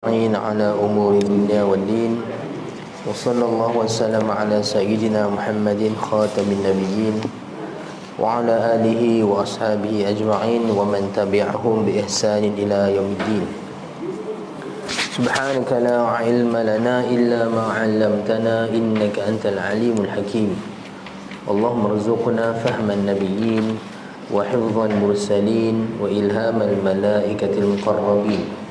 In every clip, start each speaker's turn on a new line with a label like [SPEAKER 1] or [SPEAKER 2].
[SPEAKER 1] على أمور الدنيا والدين وصلى الله وسلم على سيدنا محمد خاتم النبيين وعلى آله وأصحابه أجمعين ومن تبعهم بإحسان إلى يوم الدين. سبحانك لا علم لنا إلا ما علمتنا إنك أنت العليم الحكيم. اللهم ارزقنا فهم النبيين وحفظ المرسلين وإلهام الملائكة المقربين.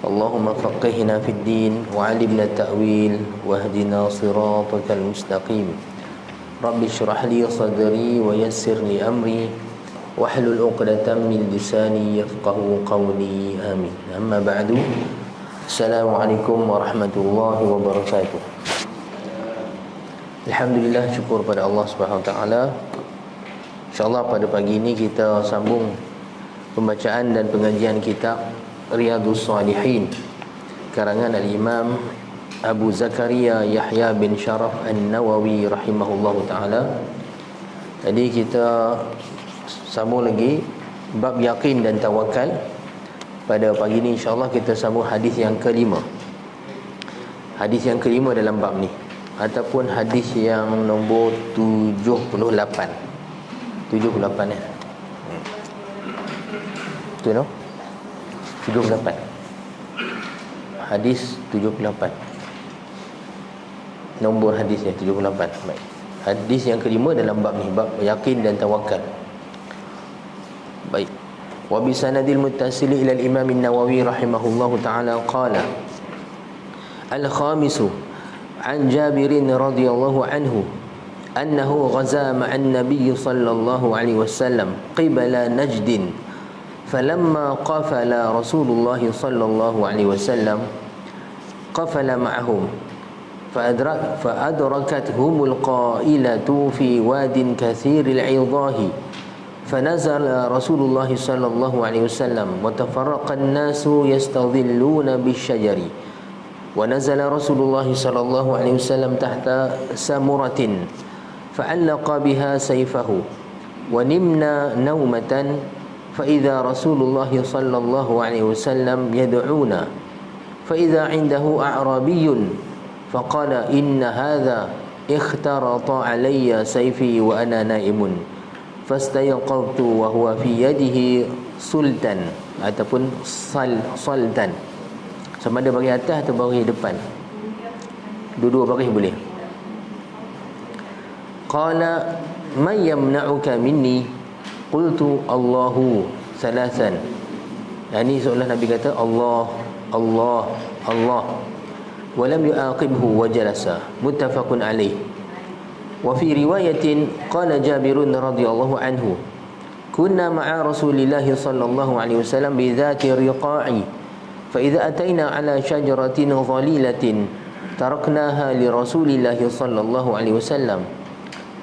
[SPEAKER 1] اللهم فقهنا في الدين وعلمنا التأويل واهدنا صراطك المستقيم. رب اشرح لي صدري ويسر لي أمري واحلل عقدة من لساني يفقه قولي آمين. أما بعد، السلام عليكم warahmatullahi wabarakatuh. Alhamdulillah, syukur pada Allah Subhanahu Wa Taala. InsyaAllah pada pagi ini kita sambung pembacaan dan pengajian kitab Riyadhus Shalihin karangan Al-Imam Abu Zakaria Yahya bin Sharaf An-Nawawi rahimahullahu ta'ala. Jadi kita sambung lagi bab yakin dan tawakal. Pada pagi ini insyaAllah kita sambung hadis yang kelima. Hadis yang kelima dalam bab ni, ataupun hadis yang nombor 78. 78 ya. Betul no? 78. Hadis 78. Nombor hadisnya 78. Baik. Hadis yang kelima dalam bab ni, bab yakin dan tawakal. Baik. Wa bi sanadil muttasili ila al-Imam An-Nawawi rahimahullahu taala qala al-khamisu an Jabir radhiyallahu anhu annahu ghaza ma'an nabiy sallallahu alaihi wasallam qibala Najd. فلما قفل رسول الله صلى الله عليه وسلم قفل معهم فأدركتهم القائلة في واد كثير العظاه فنزل رسول الله صلى الله عليه وسلم وتفرق الناس يستظلون بالشجر ونزل رسول الله صلى الله عليه وسلم تحت سمرة فعلق بها سيفه ونمنا نومة فإذا رسول الله صلى الله عليه وسلم يدعونا فإذا عنده أعرابي فقال إن هذا اخترط علي سيفي وأنا نائم فاستيقظت وهو في يده سلطان ataupun sultan. Sama ada baris atas atau baris depan, dua-dua baris boleh. Qala man yamna'uka minni qultu Allahu salasan. Ini seolah Nabi kata Allah, Allah, Allah. Walam yu'aqibhu wa jalasa. Muttafaqun alaih. Wa fi riwayatin qala Jabirun radhiyallahu anhu kunna ma'a Rasulillah sallallahu alaihi wasallam bi dhati riqa'i fa idza ataina ala shajaratin dhalilatin taraknaha li Rasulillah sallallahu alaihi wasallam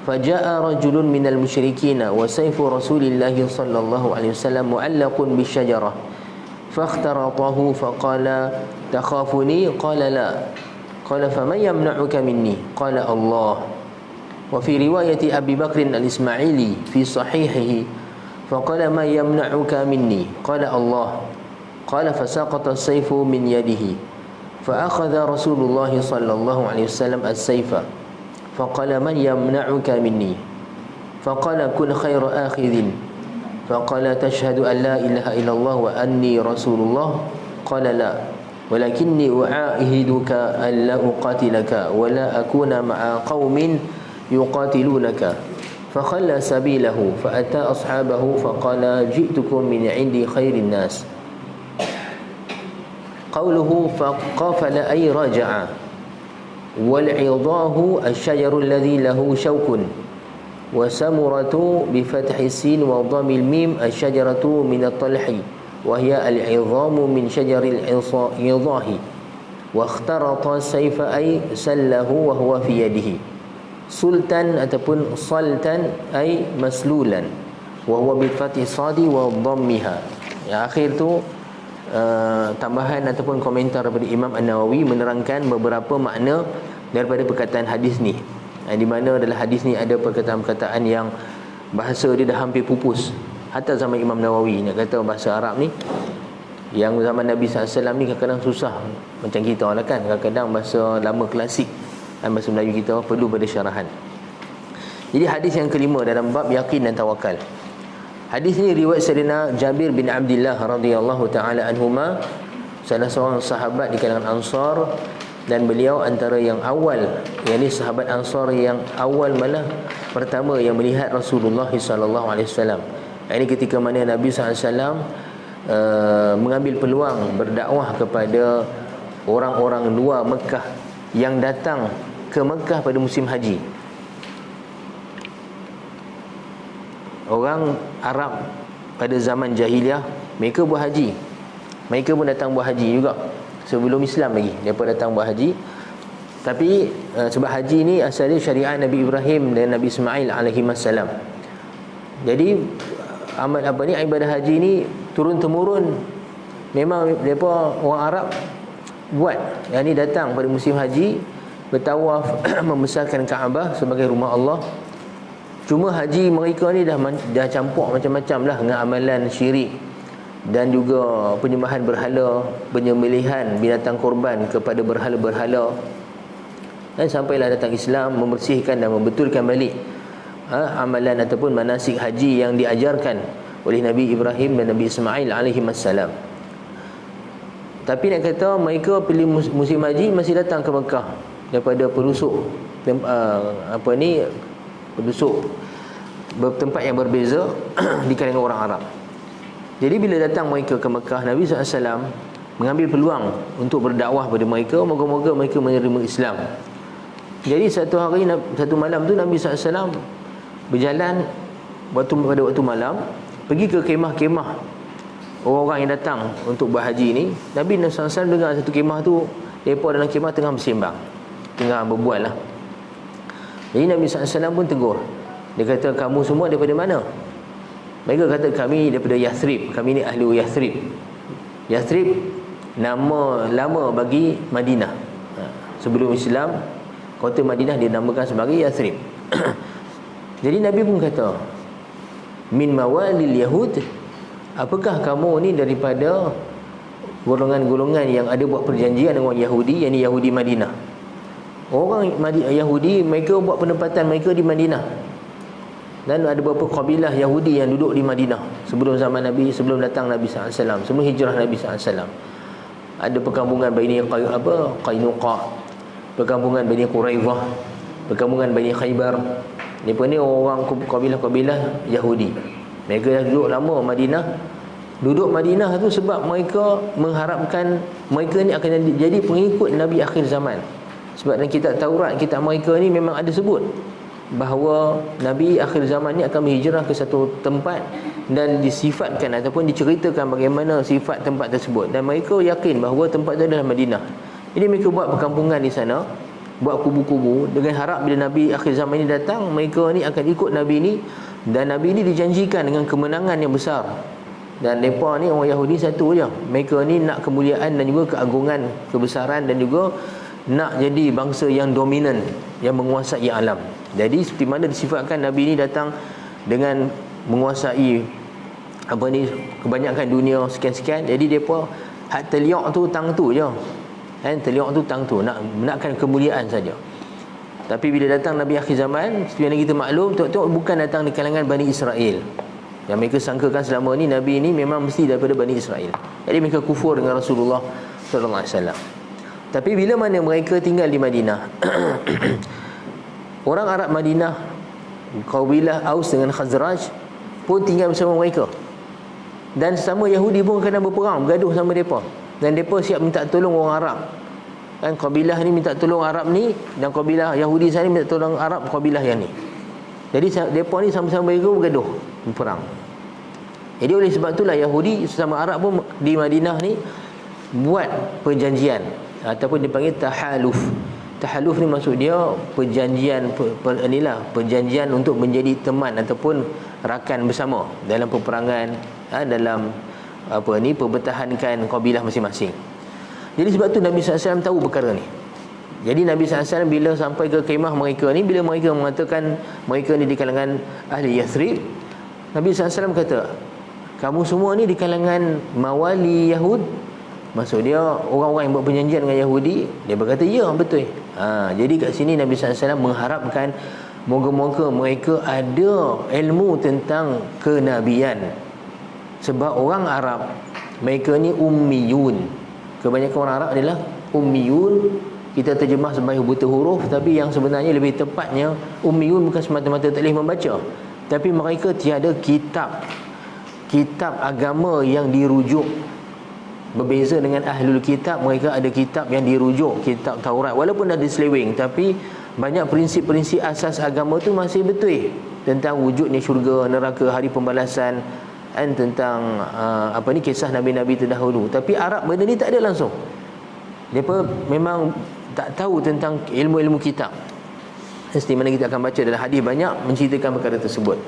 [SPEAKER 1] فجاء رجل من المشركين وسيف رسول الله صلى الله عليه وسلم معلق بالشجرة فاخترطه فقال تخافني؟ قال لا. قال فمن يمنعك مني؟ قال الله. وفي رواية أبي بكر الإسماعيلي في صحيحه فقال ما يمنعك مني؟ قال الله. قال فسقط السيف من يده فأخذ رسول الله صلى الله عليه وسلم السيف فقال من يمنعك مني؟ فقال كن خير آخذ. فقال تشهد أن لا إله إلا الله وأني رسول الله؟ قال لا ولكني أعاهدك أن لا أقاتلك ولا أكون مع قوم يقاتلونك. فخلى سبيله فأتى أصحابه فقال جئتكم من عند خير الناس. قوله فقافل أي رجع. والعظاه الشجر الذي له شوك وسمرة بفتح السين وضم الميم الشجرة من الطلح وهي العظام من شجر العظاه واخترط السيف أي سله وهو في يده سلطان ataupun sultan أي مسلولا وهو بفتح الصاد وضمها. Yang akhir tu tambahan ataupun komentar daripada Imam An-Nawawi menerangkan beberapa makna daripada perkataan hadis ni, di mana adalah hadis ni ada perkataan-perkataan yang bahasa dia dah hampir pupus. Hatta zaman Imam Nawawi nak kata bahasa Arab ni Yang zaman Nabi SAW ni kadang-kadang susah macam kita lah kan. Kadang-kadang bahasa lama klasik dan bahasa Melayu kita perlu pada syarahan. Jadi hadis yang kelima dalam bab yakin dan tawakal. Hadis ini riwayat Sayyidina Jabir bin Abdullah radhiyallahu taala anhuma, salah seorang sahabat di kalangan Ansar, dan beliau antara yang awal, yakni sahabat Ansar yang awal malah pertama yang melihat Rasulullah sallallahu alaihi wasallam. Ini ketika mana Nabi sallallahu alaihi wasallam mengambil peluang berdakwah kepada orang-orang luar Mekah yang datang ke Mekah pada musim haji. Orang Arab pada zaman jahiliah, mereka buat haji. Mereka pun datang buat haji juga sebelum Islam lagi, mereka datang buat haji. Tapi sebab haji ni asalnya syariat Nabi Ibrahim dan Nabi Ismail alaihi wassalam. Jadi amal apa ni, ibadah haji ni turun temurun memang mereka orang Arab buat. Yang ni datang pada musim haji, bertawaf membesarkan Kaabah sebagai rumah Allah. Cuma haji mereka ni dah campur macam-macam lah dengan amalan syirik dan juga penyembahan berhala, penyembelihan binatang korban kepada berhala-berhala. Dan sampailah datang Islam membersihkan dan membetulkan balik amalan ataupun manasik haji yang diajarkan oleh Nabi Ibrahim dan Nabi Ismail alaihi wassalam. Tapi nak kata mereka pilih musim haji masih datang ke Mekah daripada penduduk penduduk bertempat yang berbeza di kalangan orang Arab. Jadi bila datang mereka ke Mekah, Nabi SAW mengambil peluang untuk berdakwah pada mereka, moga-moga mereka menerima Islam. Jadi satu malam tu Nabi SAW berjalan pada waktu malam, pergi ke kemah-kemah orang-orang yang datang untuk buat haji ni. Nabi SAW dengar satu kemah tu, mereka dalam kemah tengah bersembang, tengah berbual lah. Jadi Nabi SAW pun tegur. Dia kata, kamu semua daripada mana? Mereka kata, kami daripada Yathrib. Kami ni ahli Yathrib. Yathrib nama lama bagi Madinah. Sebelum Islam, kota Madinah dinamakan sebagai Yathrib. Jadi Nabi pun kata, min mawalil Yahud, apakah kamu ni daripada golongan-golongan yang ada buat perjanjian dengan Yahudi, yakni Yahudi Madinah. Orang Yahudi, mereka buat penempatan mereka di Madinah. Dan ada beberapa kabilah Yahudi yang duduk di Madinah sebelum zaman Nabi, sebelum datang Nabi SAW, sebelum hijrah Nabi SAW. Ada perkampungan Bani Qainuqa, perkampungan Bani Quraidah, perkampungan Bani Khaybar. Mereka ni orang kabilah-kabilah Yahudi. Mereka dah duduk lama Madinah. Duduk Madinah tu sebab mereka mengharapkan mereka ni akan jadi pengikut Nabi akhir zaman. Sebab dalam kitab Taurat, kitab mereka ni memang ada sebut bahawa Nabi akhir zaman ni akan berhijrah ke satu tempat dan disifatkan ataupun diceritakan bagaimana sifat tempat tersebut. Dan mereka yakin bahawa tempat itu adalah Madinah. Jadi mereka buat perkampungan di sana, buat kubu-kubu dengan harap bila Nabi akhir zaman ini datang, mereka ni akan ikut Nabi ni. Dan Nabi ni dijanjikan dengan kemenangan yang besar. Dan mereka ni orang Yahudi satu je, mereka ni nak kemuliaan dan juga keagungan, kebesaran, dan juga nak jadi bangsa yang dominan, yang menguasai alam. Jadi seperti mana disifatkan Nabi ni datang dengan menguasai kebanyakan dunia sekian-sekian. Jadi depa hak teliak tu tang tu je. Teliak tu tang tu, nakkan kemuliaan saja. Tapi bila datang Nabi akhir zaman, seperti mana kita maklum, tengok bukan datang di kalangan Bani Israel. Yang mereka sangkakan selama ni Nabi ni memang mesti daripada Bani Israel. Jadi mereka kufur dengan Rasulullah sallallahu alaihi wasallam. Tapi bila mana mereka tinggal di Madinah, orang Arab Madinah, kabilah Aus dengan Khazraj pun tinggal bersama mereka. Dan sama Yahudi pun kadang berperang, bergaduh sama mereka. Dan mereka siap minta tolong orang Arab. Kan kabilah ni minta tolong Arab ni, dan kabilah Yahudi sana minta tolong Arab kabilah yang ni. Jadi mereka ni sama-sama mereka bergaduh, berperang. Jadi oleh sebab itulah Yahudi sesama Arab pun di Madinah ni buat perjanjian ataupun dipanggil tahaluf. Tahaluf ni maksud dia perjanjian perjanjian untuk menjadi teman ataupun rakan bersama dalam peperangan, dalam perbertahankan kabilah masing-masing. Jadi sebab tu Nabi SAW tahu perkara ni. Jadi Nabi SAW bila sampai ke kemah mereka ni, bila mereka mengatakan mereka ni di kalangan ahli Yathrib, Nabi SAW kata, kamu semua ni di kalangan mawali Yahud. Maksud dia orang-orang yang buat perjanjian dengan Yahudi. Dia berkata ya, betul. Jadi kat sini Nabi SAW mengharapkan moga-moga mereka ada ilmu tentang kenabian. Sebab orang Arab, mereka ni ummiyun. Kebanyakan orang Arab adalah ummiyun. Kita terjemah sebagai buta huruf, tapi yang sebenarnya lebih tepatnya ummiyun bukan semata-mata tak boleh membaca, tapi mereka tiada kitab agama yang dirujuk. Berbeza dengan ahlul kitab, mereka ada kitab yang dirujuk, kitab Taurat, walaupun ada seleweng, tapi banyak prinsip-prinsip asas agama tu masih betul, tentang wujudnya syurga, neraka, hari pembalasan, dan tentang kisah nabi-nabi terdahulu. Tapi Arab benda ni tak ada langsung. Mereka memang tak tahu tentang ilmu-ilmu kitab. Seperti mana kita akan baca dalam hadis, banyak menceritakan perkara tersebut.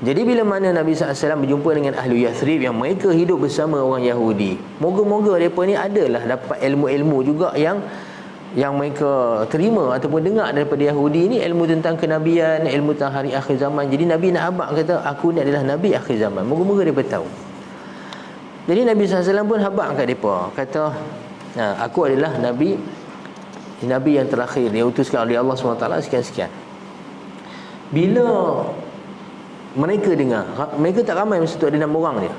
[SPEAKER 1] Jadi bila mana Nabi SAW berjumpa dengan ahli Yathrib yang mereka hidup bersama orang Yahudi, moga-moga mereka ni adalah dapat ilmu-ilmu juga yang mereka terima ataupun dengar daripada Yahudi ni, ilmu tentang kenabian, ilmu tentang hari akhir zaman. Jadi Nabi nak habaq kata, aku ni adalah Nabi akhir zaman. Moga-moga mereka tahu. Jadi Nabi SAW pun habaq kat mereka, kata, aku adalah Nabi yang terakhir yang diutuskan oleh Allah SWT sekian-sekian. Bila mereka dengar, mereka tak ramai, masa tu ada 6 orang dia.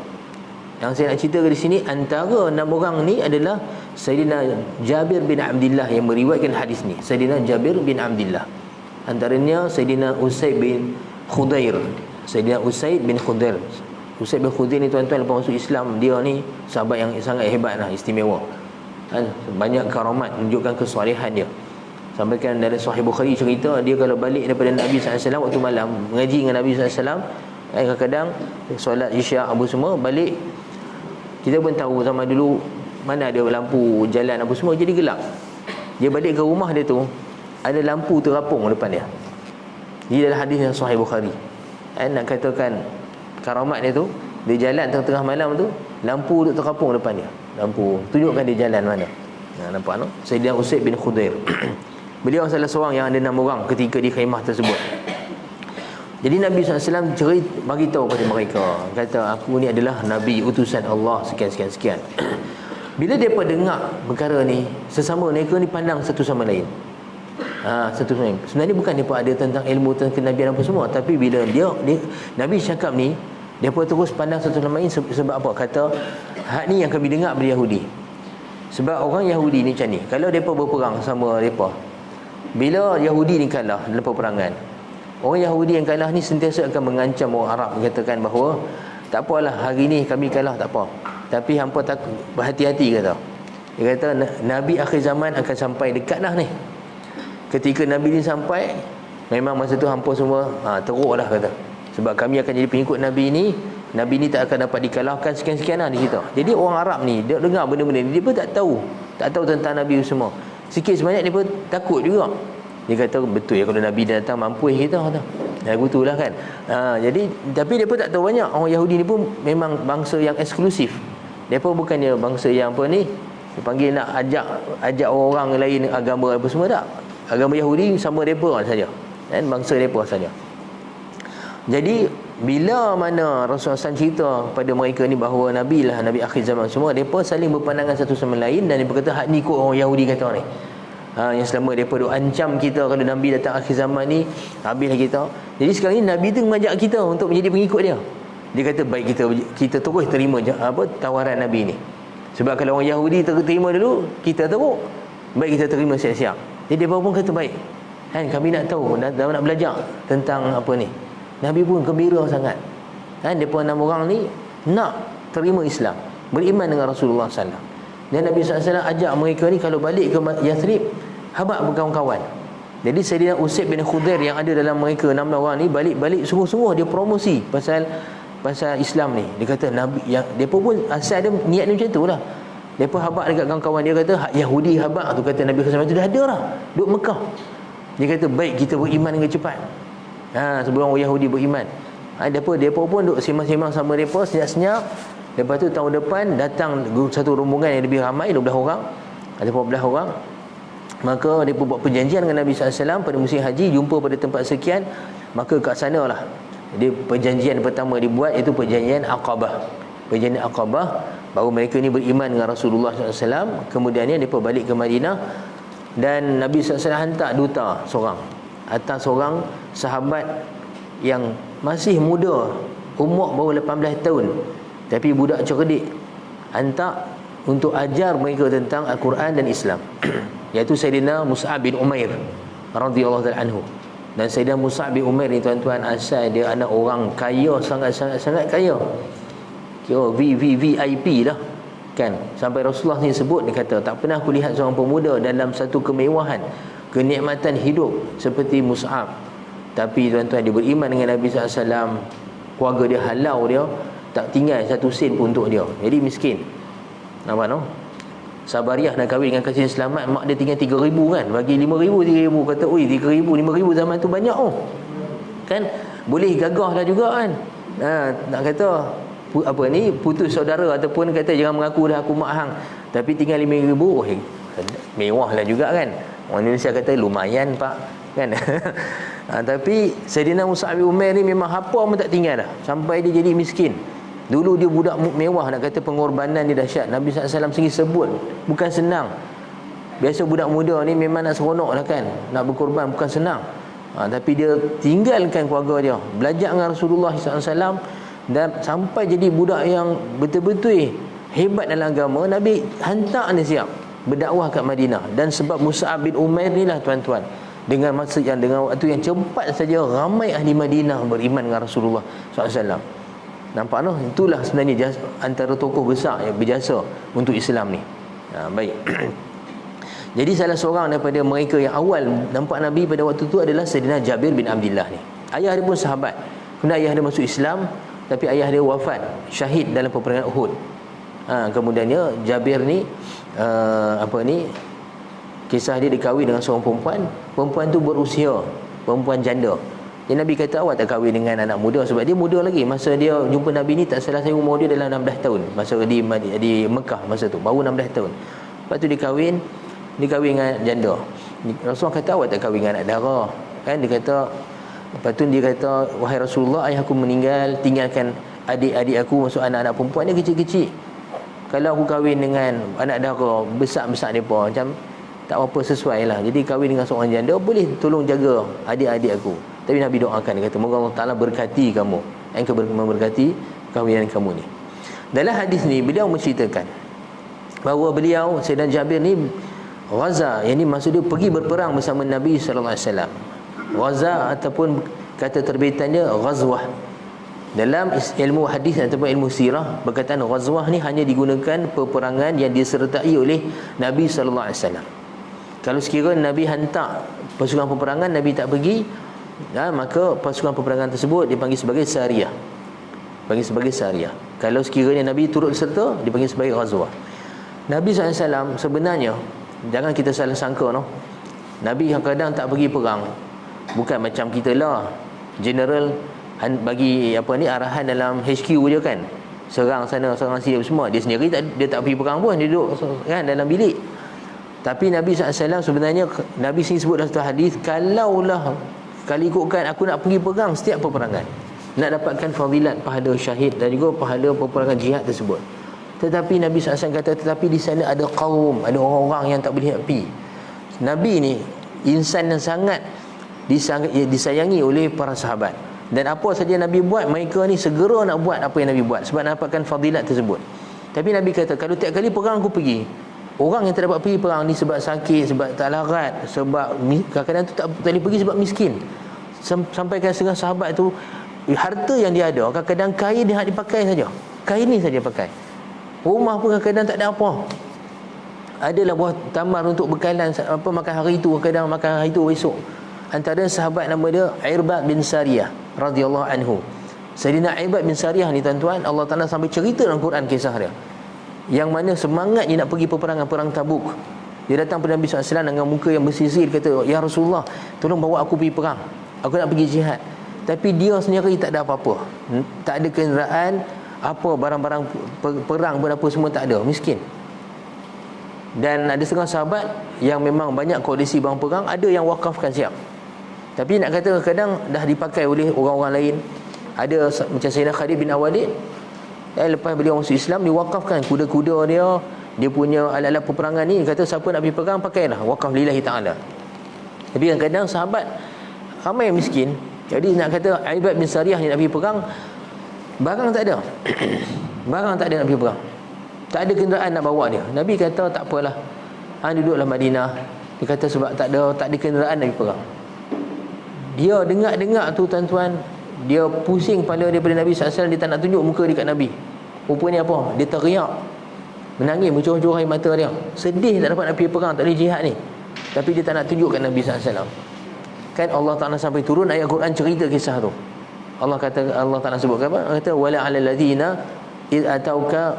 [SPEAKER 1] Yang saya nak cerita di sini, antara 6 orang ni adalah Sayyidina Jabir bin Abdullah yang meriwayatkan hadis ni. Sayyidina Jabir bin Abdullah, antaranya Sayyidina Usaid bin Khudair. Sayyidina Usaid bin Khudair. Usaid bin Khudair ni tuan-tuan, lepas masuk Islam, dia ni sahabat yang sangat hebat lah, istimewa. Banyak karamat, menunjukkan kesalihan dia. Sampaikan dari Sahih Bukhari cerita, dia kalau balik daripada Nabi SAW waktu malam, mengaji dengan Nabi SAW, kadang-kadang solat isyak apa semua, balik, kita pun tahu zaman dulu mana ada lampu jalan apa semua, jadi gelap. Dia balik ke rumah dia tu, ada lampu terapung depan dia. Dia dalam hadis yang Sahih Bukhari, nak katakan karamat dia tu, dia jalan tengah-tengah malam tu, lampu duduk terapung depan dia. Lampu tunjukkan dia jalan mana. Nampak no? Sayyidina Usaid bin Khudair. Beliau salah seorang yang ada 6 orang ketika di khemah tersebut. Jadi Nabi SAW bagi tahu pada mereka, kata, aku ni adalah Nabi utusan Allah sekian-sekian-sekian. Bila mereka dengar perkara ni, sesama mereka ni pandang satu sama lain. Satu sama lain. Sebenarnya bukan mereka ada tentang ilmu tentang kenabian apa semua, tapi bila dia Nabi cakap ni, mereka terus pandang satu sama lain. Sebab apa? Kata, hak ni yang kami dengar dari Yahudi. Sebab orang Yahudi ni macam ni, kalau mereka berperang sama mereka, bila Yahudi ni kalah dalam peperangan, orang Yahudi yang kalah ni sentiasa akan mengancam orang Arab, mengatakan bahawa tak apalah, hari ni kami kalah tak apa, tapi hampa tak berhati-hati, kata. Dia kata Nabi akhir zaman akan sampai dekat dah ni. Ketika Nabi ni sampai, memang masa tu hampa semua teruk dah, kata. Sebab kami akan jadi pengikut Nabi ni. Nabi ni tak akan dapat dikalahkan, sekian-sekian lah di situ. Jadi orang Arab ni, dia dengar benda-benda ni, dia pun tak tahu tentang Nabi semua. Sikit sebanyak dia pun takut juga. Dia kata betul ya, kalau Nabi datang mampu kita, kata. Betul lah kan. Jadi tapi dia pun tak tahu banyak. Orang Yahudi ni pun memang bangsa yang eksklusif. Dia pun bukannya bangsa yang apa ni, dia panggil nak ajak orang lain agama apa semua, tak. Agama Yahudi sama depa saja, dan bangsa depa saja. Jadi bila mana Rasulullah SAW cerita pada mereka ni bahawa Nabi lah Nabi akhir zaman semua, mereka saling berpandangan satu sama lain, dan mereka kata hak ni kot orang Yahudi kata ni. Yang selama mereka duk ancam kita, kalau Nabi datang akhir zaman ni habislah kita. Jadi sekarang ni Nabi tu mengajak kita untuk menjadi pengikut dia. Dia kata baik kita terus terima tawaran Nabi ni. Sebab kalau orang Yahudi terima dulu, kita teruk, baik kita terima siap-siap. Jadi mereka pun kata baik, kami nak tahu, nak belajar tentang apa ni. Nabi pun gembira sangat. Mereka 6 orang ni nak terima Islam, beriman dengan Rasulullah SAW. Dan Nabi SAW ajak mereka ni kalau balik ke Yathrib, habaq berkawan-kawan. Jadi Sayyidina Usaid bin Khudair yang ada dalam mereka 6 orang ni, balik sungguh-sungguh dia promosi pasal Islam ni. Dia kata Nabi yang depa pun asal ada niat ni macam tu lah. Depa habaq dekat kawan-kawan dia, kata hak Yahudi habaq tu, kata Nabi SAW tu dah ada dah duduk Mekah. Dia kata baik kita beriman dengan cepat. Sebelum orang Yahudi beriman. Depa pun duk sembang-sembang sama depa senyap-senyap. Lepas tu tahun depan datang satu rombongan yang lebih ramai, 12 orang. Ada 14 orang. Maka depa buat perjanjian dengan Nabi SAW pada musim haji, jumpa pada tempat sekian. Maka kat sanalah Jadi perjanjian pertama dibuat itu perjanjian Aqabah. Perjanjian Aqabah, baru mereka ni beriman dengan Rasulullah SAW. Kemudiannya mereka balik ke Madinah, dan Nabi SAW hantar duta seorang, atas seorang sahabat yang masih muda, umur baru 18 tahun, tapi budak cerdik, hantar untuk ajar mereka tentang Al-Quran dan Islam iaitu Sayyidina Mus'ab bin Umair radhiyallahu ta'ala anhu. Dan Sayyidina Mus'ab bin Umair ni tuan-tuan, asal dia anak orang kaya, sangat kaya, kira VIP lah kan. Sampai Rasulullah ni sebut, dia kata tak pernah aku lihat seorang pemuda dalam satu kemewahan, kenikmatan hidup seperti Mus'ab. Tapi tuan-tuan, dia beriman dengan Nabi SAW, keluarga dia halau dia, tak tinggal satu sen pun untuk dia. Jadi miskin. Nampak no? Sabariah nak kahwin dengan Kasih Selamat, mak dia tinggal 3,000 kan, bagi 5,000, 3,000. Kata, oi 3,000, 5,000 zaman tu banyak kan, boleh gagah lah juga kan. Nak kata apa ni, putus saudara, ataupun kata jangan mengaku dah aku mak hang, tapi tinggal 5,000, mewah lah juga kan. Orang Indonesia kata lumayan pak kan. Tapi Sayyidina Mus'ab bin Umair ni memang apa pun tak tinggal dah, sampai dia jadi miskin. Dulu dia budak mewah, nak kata pengorbanan dia dahsyat. Nabi SAW sendiri sebut, bukan senang. Biasa budak muda ni memang nak seronok lah kan, nak berkorban, bukan senang. Tapi dia tinggalkan keluarga dia, belajar dengan Rasulullah SAW, dan sampai jadi budak yang betul-betul hebat dalam agama. Nabi hantar dia siap berdakwah kat Madinah. Dan sebab Mus'ab bin Umair ni lah tuan-tuan, dengan masa yang, dengan waktu yang cepat saja, ramai ahli Madinah beriman dengan Rasulullah SAW. Nampak no? Itulah sebenarnya antara tokoh besar yang berjasa untuk Islam ni. Baik. Jadi salah seorang daripada mereka yang awal nampak Nabi pada waktu tu adalah Sayyidina Jabir bin Abdullah ni. Ayah dia pun sahabat. Kemudian ayah dia masuk Islam, tapi ayah dia wafat syahid dalam peperangan Uhud. Kemudiannya Jabir ni kisah dia dikahwin dengan seorang perempuan. Perempuan tu berusia, perempuan janda. Jadi Nabi kata, awak tak kahwin dengan anak muda, sebab dia muda lagi. Masa dia jumpa Nabi ni, tak salah saya umur dia dalam 16 tahun. Masa di Mekah masa tu, baru 16 tahun. Lepas tu dia kahwin dengan janda. Rasulullah kata, awak tak kahwin dengan anak dara kan. Dia kata, lepas tu dia kata, wahai Rasulullah, ayah aku meninggal, tinggalkan adik-adik aku, maksud anak-anak perempuan dia kecil-kecil. Kalau aku kahwin dengan anak dara, besar-besar mereka, macam tak apa sesuai lah. Jadi kahwin dengan seorang janda, boleh tolong jaga adik-adik aku. Tapi Nabi doakan, dia kata, moga Allah Ta'ala berkati kamu, memberkati kahwinan kamu ni. Dalam hadis ni beliau menceritakan bahawa beliau, Sayyidina Jabir ni, Ghaza, yang ni maksud dia pergi berperang bersama Nabi SAW. Ghaza ataupun kata terbitannya Ghazwah. Dalam ilmu hadis ataupun ilmu sirah, perkataan Ghazwah ni hanya digunakan peperangan yang disertai oleh Nabi SAW. Kalau sekiranya Nabi hantar pasukan peperangan, Nabi tak pergi, maka pasukan peperangan tersebut dipanggil sebagai Sariyah. Dipanggil sebagai Sariyah. Kalau sekiranya Nabi turut serta, dipanggil sebagai Ghazwah. Nabi SAW sebenarnya, jangan kita salah sangka no, Nabi kadang tak pergi perang. Bukan macam kita lah, general bagi arahan dalam HQ je kan, serang sana, serang sini semua. Dia sendiri dia tak pergi perang pun, dia duduk kan dalam bilik. Tapi Nabi SAW sebenarnya, Nabi sendiri sebut dalam satu hadis, kalau ikutkan aku nak pergi perang setiap peperangan, nak dapatkan fadilat pahala syahid dan juga pahala peperangan jihad tersebut. Tetapi Nabi SAW kata, tetapi di sana ada kaum, ada orang-orang yang tak boleh pergi. Nabi ni insan yang sangat disayangi oleh para sahabat, dan apa saja Nabi buat, mereka ni segera nak buat apa yang Nabi buat sebab nak dapatkan fadilat tersebut. Tapi Nabi kata, kalau tiap kali perang aku pergi, orang yang tak dapat pergi perang ni sebab sakit, sebab tak larat, sebab kadang-kadang tu tak boleh pergi sebab miskin. Sampaikan setengah sahabat tu, harta yang dia ada, kadang-kadang kain dia nak dipakai saja, kain ni saja pakai. Rumah pun kadang-kadang tak ada apa. Adalah buah tamar untuk bekalan makan hari itu, kadang makan hari itu esok. Antara sahabat nama dia Irbad bin Sariyah radhiyallahu anhu. Sayyidina Irbad bin Sariyah ni tuan-tuan, Allah Ta'ala sampai cerita dalam Quran kisah dia, yang mana semangat dia nak pergi peperangan perang Tabuk. Dia datang kepada Nabi SAW dengan muka yang bersisir, kata, ya Rasulullah, tolong bawa aku pergi perang, aku nak pergi jihad. Tapi dia sendiri tak ada apa-apa, tak ada kenderaan, apa barang-barang perang pun apa semua tak ada, miskin. Dan ada setengah sahabat yang memang banyak kondisi barang perang, ada yang wakafkan siap. Tapi nak kata kadang dah dipakai oleh orang-orang lain, Ada macam Sayyidina Khalid bin Walid, lepas beliau masuk Islam, dia wakafkan kuda-kuda dia punya alat-alat peperangan ni, kata siapa nak pergi perang pakailah, wakaf lillahi ta'ala. Tapi kadang-kadang sahabat ramai yang miskin, jadi nak kata Ibad bin Sariyah ni nak pergi perang, barang tak ada barang tak ada nak pergi perang, tak ada kenderaan nak bawa dia. Nabi kata tak apalah, duduklah Madinah. Dia kata sebab tak ada kenderaan nak pergi perang. Dia dengar tu tuan-tuan, dia pusing kepala daripada Nabi SAW. Dia tak nak tunjuk muka dekat Nabi. Rupanya apa? Dia teriak, menangis, bercurah-curah air mata dia. Sedih tak dapat nak pergi perang, tak boleh jihad ni. Tapi dia tak nak tunjukkan Nabi SAW. Kan Allah Ta'ala sampai turun ayat Quran cerita kisah tu. Allah Ta'ala sebut apa? Kata wala 'alal ladzina id atauka,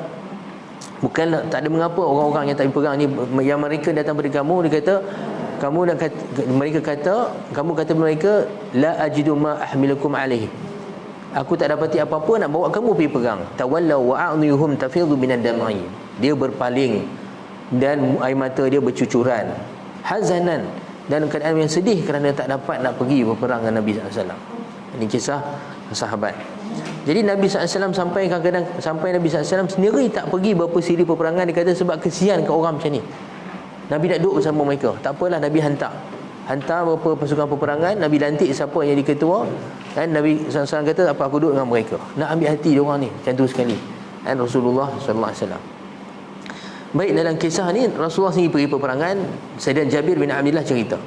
[SPEAKER 1] bukan tak ada mengapa orang-orang yang tak pergi perang ni, yang mereka datang pada kamu, dia kata mereka kata mereka la ajidu ma ahmilukum alaihi, aku tak dapati apa-apa nak bawa kamu pergi perang. Tawallaw wa a'yuhum tafidhu minad dam'i, dia berpaling dan air mata dia bercucuran, hazanan, dan keadaan yang sedih kerana tak dapat nak pergi berperang dengan Nabi SAW. Ini kisah sahabat. Jadi Nabi SAW sampai kadang-kadang, sampai Nabi SAW sendiri tak pergi berapa siri peperangan. Dia kata sebab kesian kat orang macam ni, Nabi nak duduk bersama mereka. Tak apalah, Nabi hantar beberapa pasukan peperangan. Nabi lantik siapa yang jadi ketua, dan Nabi SAW kata apa, aku duduk dengan mereka, nak ambil hati diorang ni. Macam tu sekali. Dan Rasulullah SAW. Baik, dalam kisah ni Rasulullah sendiri pergi peperangan. Sayyidina Jabir bin Abdullah cerita,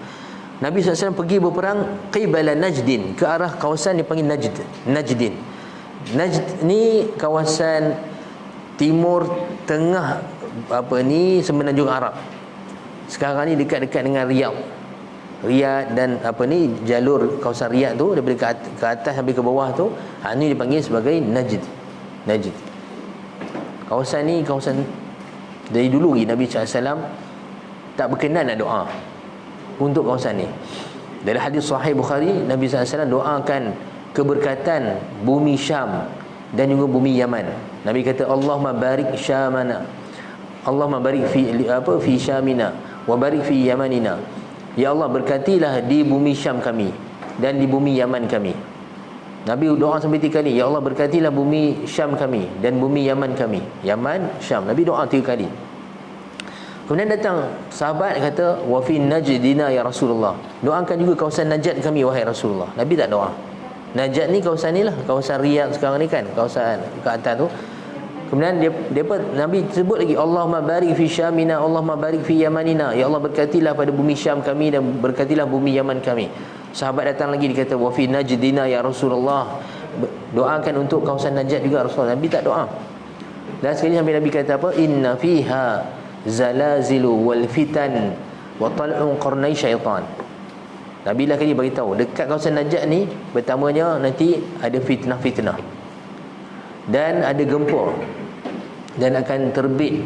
[SPEAKER 1] Nabi SAW pergi berperang qibala Najdin, ke arah kawasan dipanggil Najdin. Najd ni kawasan timur tengah semenanjung Arab. Sekarang ni dekat-dekat dengan Riyadh dan jalur kawasan Riyadh tu, daripada ke atas sampai ke bawah tu, ni dipanggil sebagai Najd. Kawasan ni dari dulu Nabi SAW tak berkenan nak doa untuk kawasan ni. Dalam hadis sahih Bukhari, Nabi SAW doakan keberkatan bumi Syam dan juga bumi Yaman. Nabi kata Allahumma barik Syamana, Allahumma barik fi Syamina wa barik fi Yamanina. Ya Allah, berkatilah di bumi Syam kami dan di bumi Yaman kami. Nabi doa sampai 3 kali, ya Allah berkatilah bumi Syam kami dan bumi Yaman kami. Yaman, Syam. Nabi doa 3 kali. Kemudian datang sahabat kata wa fi najdina ya Rasulullah, doakan juga kawasan Najd kami wahai Rasulullah. Nabi tak doa. Najd ni kawasan ni lah, kawasan Riyadh sekarang ni kan, kawasan ke atas tu. Kemudian Nabi sebut lagi Allahumma barik fi Syamina, Allahumma barik fi Yamanina. Ya Allah berkatilah pada bumi Syam kami dan berkatilah bumi Yaman kami. Sahabat datang lagi, dia kata wa fi najdina ya Rasulullah, doakan untuk kawasan Najd juga Rasulullah. Nabi tak doa. Dan sekali sampai Nabi kata apa, inna fiha zalazilu wal fitan wa tal'un qarnai syaitan. Nabi lah kali beritahu dekat kawasan Najd ni pertamanya nanti ada fitnah-fitnah dan ada gempa dan akan terbit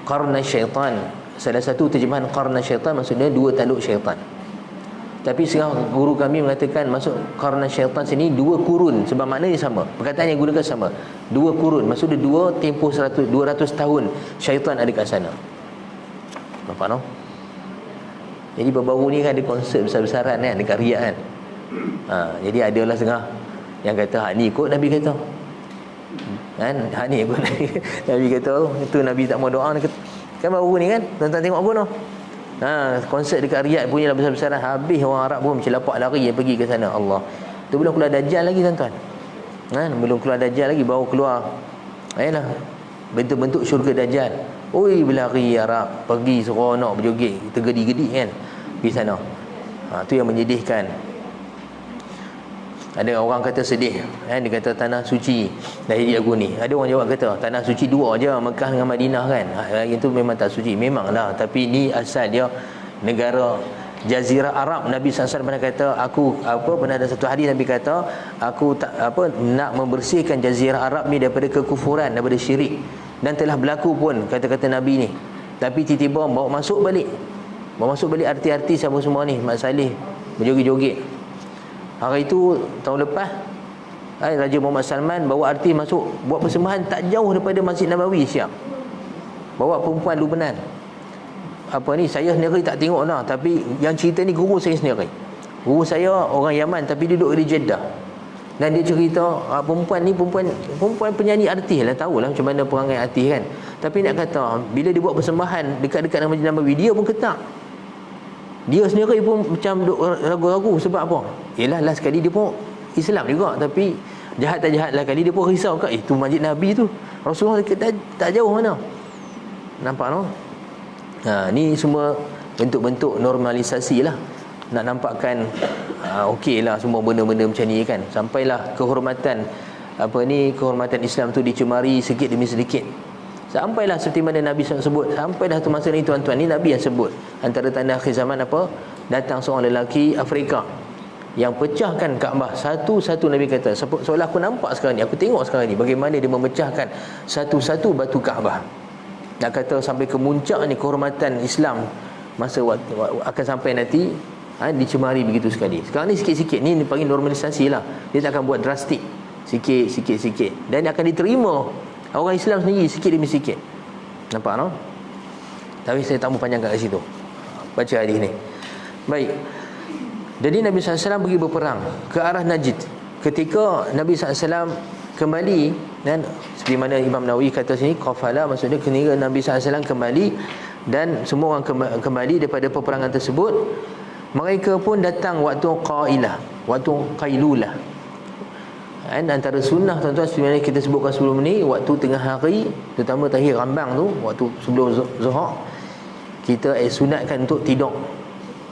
[SPEAKER 1] qarnai syaitan. Salah satu terjemahan qarnai syaitan maksudnya 2 tanduk syaitan. Tapi sekarang guru kami mengatakan masuk qarnai syaitan sini 2 kurun, sebab maknanya sama. Perkataan yang gunakan sama. 2 kurun maksudnya 2 tempoh 200 tahun syaitan ada kat sana. Nampak no? Jadi baru-baru ni kan ada konsert besar-besaran kan dekat Riyadh kan. Jadi adalah setengah yang kata hak ni ikut Nabi kata. Kan hak ni ikut Nabi kata. Itu Nabi tak mau doa kan baru ni kan. Tuan-tuan tengok apa no? Konsert dekat Riyadh punya lah besar-besaran. Habis orang Arab pun macam lapak lari yang pergi ke sana. Allah. Tu belum keluar Dajjal lagi tuan-tuan. Belum keluar Dajjal lagi, baru keluar ayolah bentuk-bentuk syurga Dajjal. Oi, berlari Arab, pergi seronok berjoget, tergedi-gedi kan pergi sana. Tu yang menyedihkan. Ada orang kata sedih kan, dia kata tanah suci dah jadi lagu ni. Ada orang jawab kata tanah suci 2 je, Mekah dengan Madinah kan. Itu memang tak suci, memanglah, tapi ni asal dia negara Jazirah Arab. Nabi SAW pernah kata, pernah ada satu hadis Nabi kata, aku nak membersihkan Jazirah Arab ni daripada kekufuran, daripada syirik. Dan telah berlaku pun kata-kata Nabi ni. Tapi tiba-tiba bawa masuk balik artis-artis apa semua ni, Mat Saleh berjoget-joget. Hari itu tahun lepas Raja Muhammad Salman bawa artis masuk buat persembahan tak jauh daripada Masjid Nabawi siap. Bawa perempuan Lubnan. Saya sendiri tak tengok lah, tapi yang cerita ni guru saya sendiri. Guru saya orang Yaman tapi duduk di Jeddah. Dan dia cerita perempuan penyanyi artis lah, tahulah macam mana perangai artis kan. Tapi nak kata bila dia buat persembahan dekat-dekat dengan Masjid Nabawi, dia pun ketak. Dia sendiri pun macam ragu-ragu. Sebab apa? Yelah, last sekali dia pun Islam juga, tapi jahat tak jahat lah kali dia pun risau kat itu Masjid Nabi tu, Rasulullah tak jauh mana. Nampak no? Ni semua bentuk-bentuk normalisasi lah. Nak nampakkan okey lah semua benda-benda macam ni kan. Sampailah kehormatan kehormatan Islam tu dicemari sedikit demi sedikit. Sampailah seperti mana Nabi SAW sebut. Sampailah tu masa ni tuan-tuan, ni Nabi yang sebut antara tanda akhir zaman apa? Datang seorang lelaki Afrika yang pecahkan Kaabah. Satu-satu Nabi kata, seolah aku nampak sekarang ni, aku tengok sekarang ni bagaimana dia memecahkan satu-satu batu Kaabah. Nak kata sampai ke muncak ni kehormatan Islam masa waktu akan sampai nanti dicemari begitu sekali. Sekarang ni sikit-sikit, ni panggil normalisasi lah. Dia tak akan buat drastik, sikit. Dan akan diterima orang Islam sendiri sikit demi sikit. Nampak no? Tapi saya tak mau panjangkan kat situ. Baca hadis ni. Baik. Jadi Nabi SAW pergi berperang ke arah Najd. Ketika Nabi SAW kembali, dan seperti mana Imam Nawawi kata sini, qafala, maksudnya ketika Nabi SAW kembali dan semua orang kembali daripada peperangan tersebut, mereka pun datang waktu qailah, waktu qailulah. Antara sunnah tuan-tuan seperti mana kita sebutkan sebelum ni, waktu tengah hari, terutama tahir rambang tu, waktu sebelum zuhur, kita sunatkan untuk tidur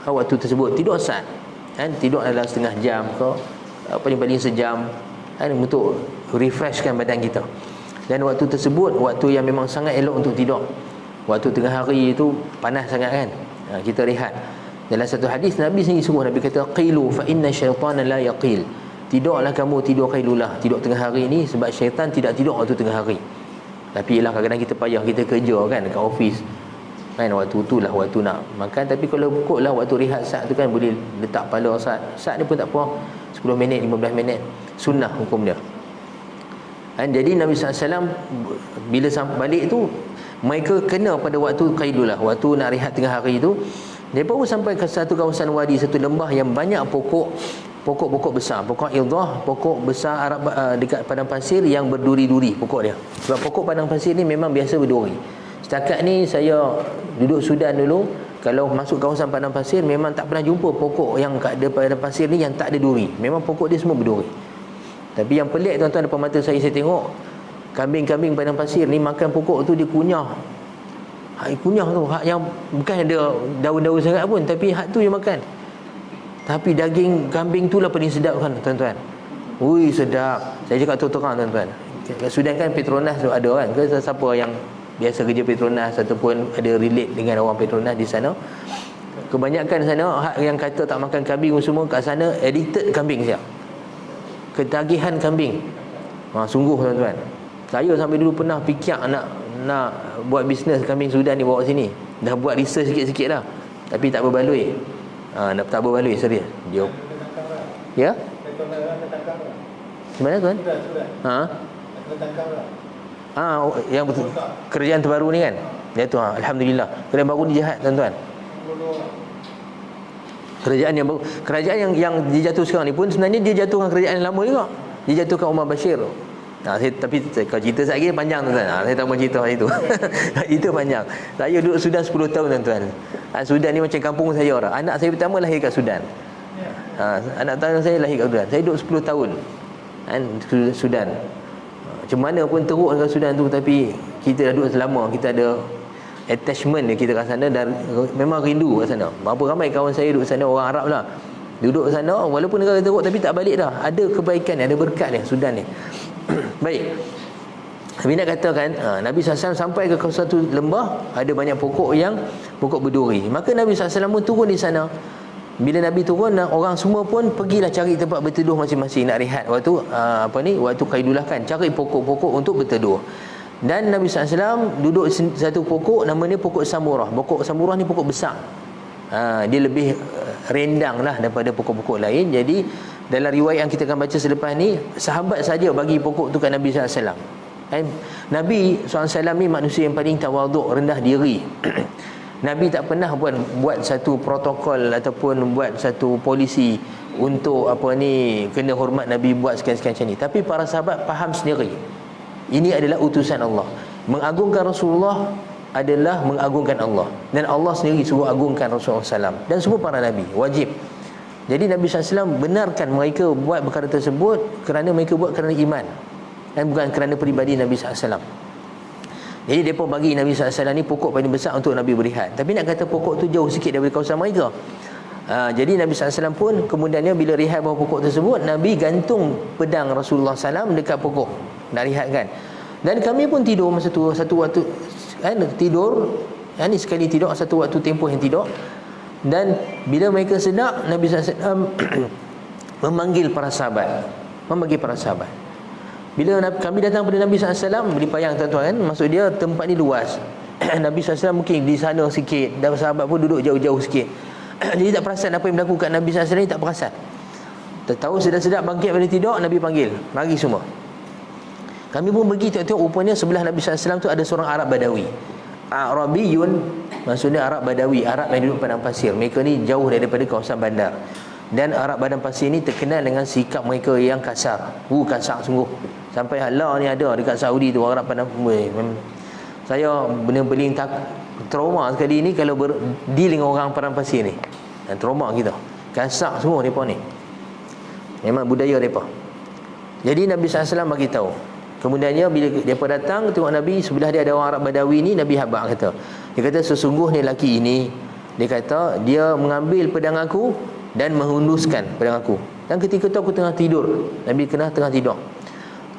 [SPEAKER 1] waktu tersebut. Tidur sat, tidur adalah setengah jam ke paling-paling sejam, untuk refreshkan badan kita. Dan waktu tersebut waktu yang memang sangat elok untuk tidur. Waktu tengah hari itu panas sangat kan, kita rehat. Dalam satu hadis Nabi sendiri suruh, Nabi kata qilu fa inna syaitana la yaqil. Tidurlah kamu, tidur qailulah, tidur tengah hari ni, sebab syaitan tidak tidur waktu tengah hari. Tapi ialah kadang-kadang kita payah, kita kerja kan dekat office kan, waktu tu lah waktu nak makan. Tapi kalau pukul lah waktu rehat saat tu kan, boleh letak pala saat ni pun tak apa, 10 minit 15 minit, sunnah hukum dia. Jadi Nabi SAW bila sampai balik tu, mereka kena pada waktu qailulah, waktu nak rehat tengah hari tu. Dia baru sampai ke satu kawasan wadi, satu lembah yang banyak pokok besar, pokok ildah, pokok besar Arab, dekat padang pasir yang berduri-duri pokok dia. Sebab pokok padang pasir ni memang biasa berduri. Setakat ni saya duduk Sudan dulu, kalau masuk kawasan padang pasir memang tak pernah jumpa pokok yang ada padang pasir ni yang tak ada duri. Memang pokok dia semua berduri. Tapi yang pelik tuan-tuan, depan mata saya tengok kambing-kambing padang pasir ni makan pokok tu, dia kunyah. Kunyah tu hak yang bukan ada daun-daun sangat pun, tapi hak tu dia makan. Tapi daging kambing tu lah paling sedap kan tuan-tuan. Ui, sedap. Saya cakap terang tuan-tuan, kat Sudan kan Petronas tu ada kan, ke siapa yang biasa kerja Petronas ataupun ada relate dengan orang Petronas di sana, kebanyakan sana hak yang kata tak makan kambing semua kat sana addicted kambing siap. Ketagihan kambing. Sungguh tuan-tuan, saya sampai dulu pernah fikir nak buat bisnes kambing Sudan ni bawa sini. Dah buat research sikit-sikit dah, tapi tak berbaloi. Tak berbaloi, serius. Dia ya? Gimana tuan? Yang betul, kerajaan terbaru ni kan, dia tu alhamdulillah. Kerajaan baru ni jahat tuan-tuan. Kerajaan yang dijatuh sekarang ni pun sebenarnya dia jatuhkan kerajaan yang lama juga. Dia jatuhkan Umar Bashir. Tapi kalau cerita saya lagi panjang tuan-tuan. Saya tak mau cerita itu. Itu panjang. Saya duduk Sudan 10 tahun tuan-tuan. Sudan ni macam kampung saya orang. Anak saya pertama lahir kat Sudan. Anak tahun saya lahir kat Sudan. Saya duduk 10 tahun Sudan. Macam mana pun teruk kat Sudan tu, tapi kita dah duduk selama, kita ada attachment dia, kita kat sana dan memang rindu kat sana. Berapa ramai kawan saya duduk sana, orang Arab lah, duduk sana walaupun negara teruk tapi tak balik dah. Ada kebaikan, ada berkat dia Sudan ni. Baik. Nabi nak katakan, Nabi SAW sampai ke satu lembah, ada banyak pokok berduri. Maka Nabi SAW pun turun di sana. Bila Nabi turun, orang semua pun pergilah cari tempat berteduh masing-masing, nak rehat waktu waktu qailulah kan, cari pokok-pokok untuk berteduh. Dan Nabi SAW duduk satu pokok, namanya pokok samurah. Pokok samurah ni pokok besar. Dia lebih rendang lah daripada pokok-pokok lain. Jadi dalam riwayat yang kita akan baca selepas ni, sahabat saja bagi pokok tu kat Nabi SAW. Nabi SAW ni manusia yang paling tawaduk, rendah diri. Nabi tak pernah buat satu protokol ataupun buat satu polisi untuk apa ni, kena hormat Nabi buat sekian-sekian macam ni. Tapi para sahabat faham sendiri, ini adalah utusan Allah. Mengagungkan Rasulullah adalah mengagungkan Allah, dan Allah sendiri suruh agungkan Rasulullah SAW dan semua para Nabi, wajib. Jadi Nabi SAW benarkan mereka buat perkara tersebut kerana mereka buat kerana iman dan bukan kerana peribadi Nabi SAW. Jadi mereka bagi Nabi SAW ni pokok paling besar untuk Nabi berehat. Tapi nak kata pokok tu jauh sikit daripada kawasan mereka. Jadi Nabi SAW pun kemudiannya bila rehat bawah pokok tersebut, Nabi gantung pedang Rasulullah SAW dekat pokok nak rehatkan. Dan kami pun tidur masa tu, satu waktu tidur, ni sekali tidur, satu waktu tempoh yang tidur. Dan bila mereka sedar, Nabi SAW memanggil para sahabat. Bila kami datang pada Nabi SAW, beri payang tuan-tuan kan, maksud dia tempat ni luas. Nabi SAW mungkin di sana sikit, dan sahabat pun duduk jauh-jauh sikit. Jadi tak perasan apa yang berlaku kat Nabi SAW ni, tak perasan. Tahu sedap-sedap bangkit pada tidur, Nabi panggil, mari semua. Kami pun pergi tengok-tengok, rupanya sebelah Nabi SAW tu ada seorang Arab Badawi. Arabiyun, maksudnya Arab Badawi, Arab yang duduk padang pasir. Mereka ni jauh daripada kawasan bandar. Dan Arab padang pasir ni terkenal dengan sikap mereka yang kasar. Kasar sungguh. Sampai hala ni ada dekat Saudi tu, Arab padang pasir. Saya benar-benar trauma sekali ni kalau berdeal dengan orang padang pasir ni. Dan trauma kita. Kasar semua mereka ni. Memang budaya mereka. Jadi Nabi SAW bagi tahu. Kemudiannya bila mereka datang tengok Nabi, sebelah dia ada orang Arab Badawi ni, Nabi habaq kata. Dia kata sesungguhnya lelaki ini, dia kata dia mengambil pedang aku dan menghunuskan pedang aku. Dan ketika tu aku tengah tidur. Nabi tengah tidur.